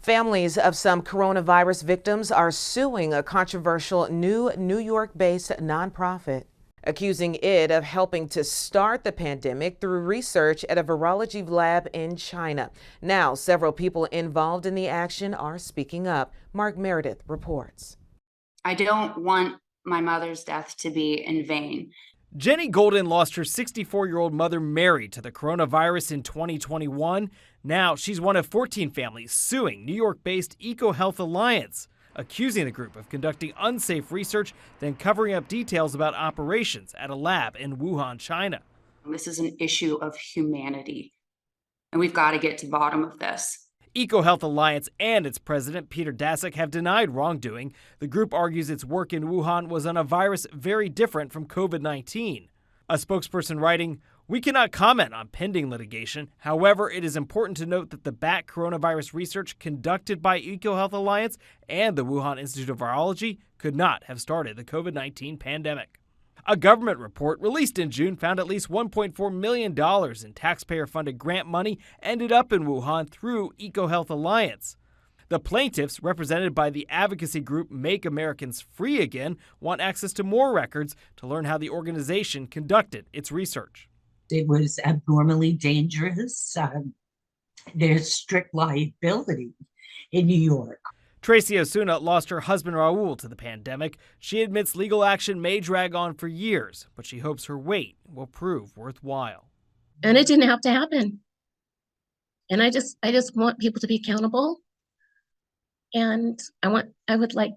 Families of some coronavirus victims are suing a controversial New York-based nonprofit, accusing it of helping to start the pandemic through research at a virology lab in China. Now, several people involved in the action are speaking up. Mark Meredith reports. I don't want my mother's death to be in vain. Jenny Golden lost her 64-year-old mother Mary to the coronavirus in 2021. Now she's one of 14 families suing New York-based EcoHealth Alliance, accusing the group of conducting unsafe research, then covering up details about operations at a lab in Wuhan, China. This is an issue of humanity, and we've got to get to the bottom of this. EcoHealth Alliance and its president, Peter Daszak, have denied wrongdoing. The group argues its work in Wuhan was on a virus very different from COVID-19. A spokesperson writing, "We cannot comment on pending litigation. However, it is important to note that the bat coronavirus research conducted by EcoHealth Alliance and the Wuhan Institute of Virology could not have started the COVID-19 pandemic." A government report released in June found at least $1.4 million in taxpayer-funded grant money ended up in Wuhan through EcoHealth Alliance. The plaintiffs, represented by the advocacy group Make Americans Free Again, want access to more records to learn how the organization conducted its research. It was abnormally dangerous. There's strict liability in New York. Tracy Osuna lost her husband Raul to the pandemic. She admits legal action may drag on for years, but she hopes her wait will prove worthwhile. And it didn't have to happen. And I just want people to be accountable. And I would like,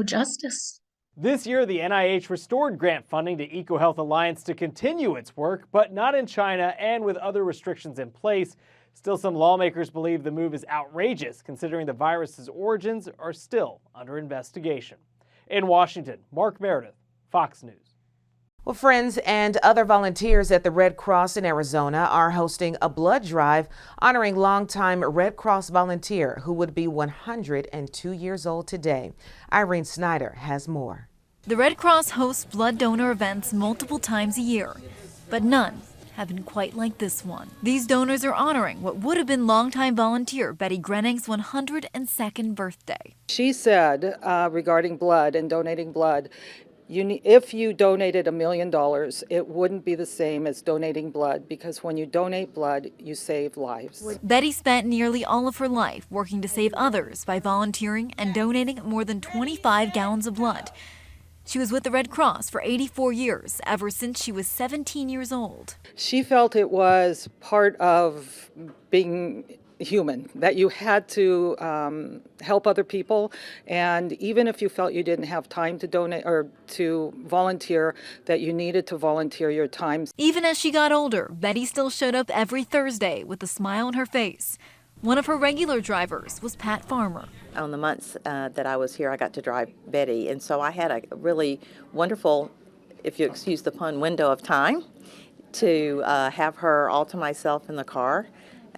justice. This year, the NIH restored grant funding to EcoHealth Alliance to continue its work, but not in China and with other restrictions in place. Still, some lawmakers believe the move is outrageous, considering the virus's origins are still under investigation. In Washington, Mark Meredith, Fox News. Well, friends and other volunteers at the Red Cross in Arizona are hosting a blood drive honoring longtime Red Cross volunteer who would be 102 years old today. Irene Snyder has more. The Red Cross hosts blood donor events multiple times a year, but none have been quite like this one. These donors are honoring what would have been longtime volunteer Betty Grenning's 102nd birthday. She said regarding blood and donating blood, if you donated $1 million, it wouldn't be the same as donating blood, because when you donate blood, you save lives. Betty spent nearly all of her life working to save others by volunteering and donating more than 25 gallons of blood. She was with the Red Cross for 84 years, ever since she was 17 years old. She felt it was part of being human, that you had to help other people, and even if you felt you didn't have time to donate or to volunteer, that you needed to volunteer your time. Even as she got older, Betty still showed up every Thursday with a smile on her face. One of her regular drivers was Pat Farmer. On the months that I was here, I got to drive Betty, and so I had a really wonderful, if you excuse the pun, window of time to have her all to myself in the car.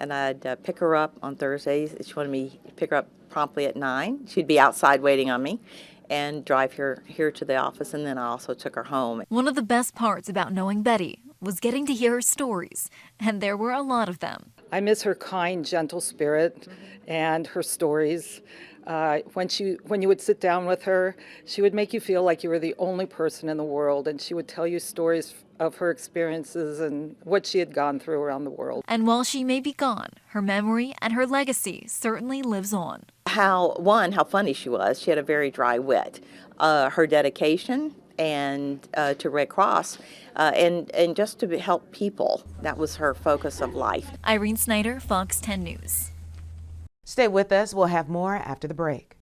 And I'd pick her up on Thursdays. She wanted me to pick her up promptly at 9. She'd be outside waiting on me, and drive her here to the office, and then I also took her home. One of the best parts about knowing Betty was getting to hear her stories, and there were a lot of them. I miss her kind, gentle spirit and her stories. When you would sit down with her, she would make you feel like you were the only person in the world, and she would tell you stories of her experiences and what she had gone through around the world. And while she may be gone, her memory and her legacy certainly lives on. How funny she was. She had a very dry wit. Her dedication and to Red Cross and just to help people, that was her focus of life. Irene Snyder, Fox 10 News. Stay with us. We'll have more after the break.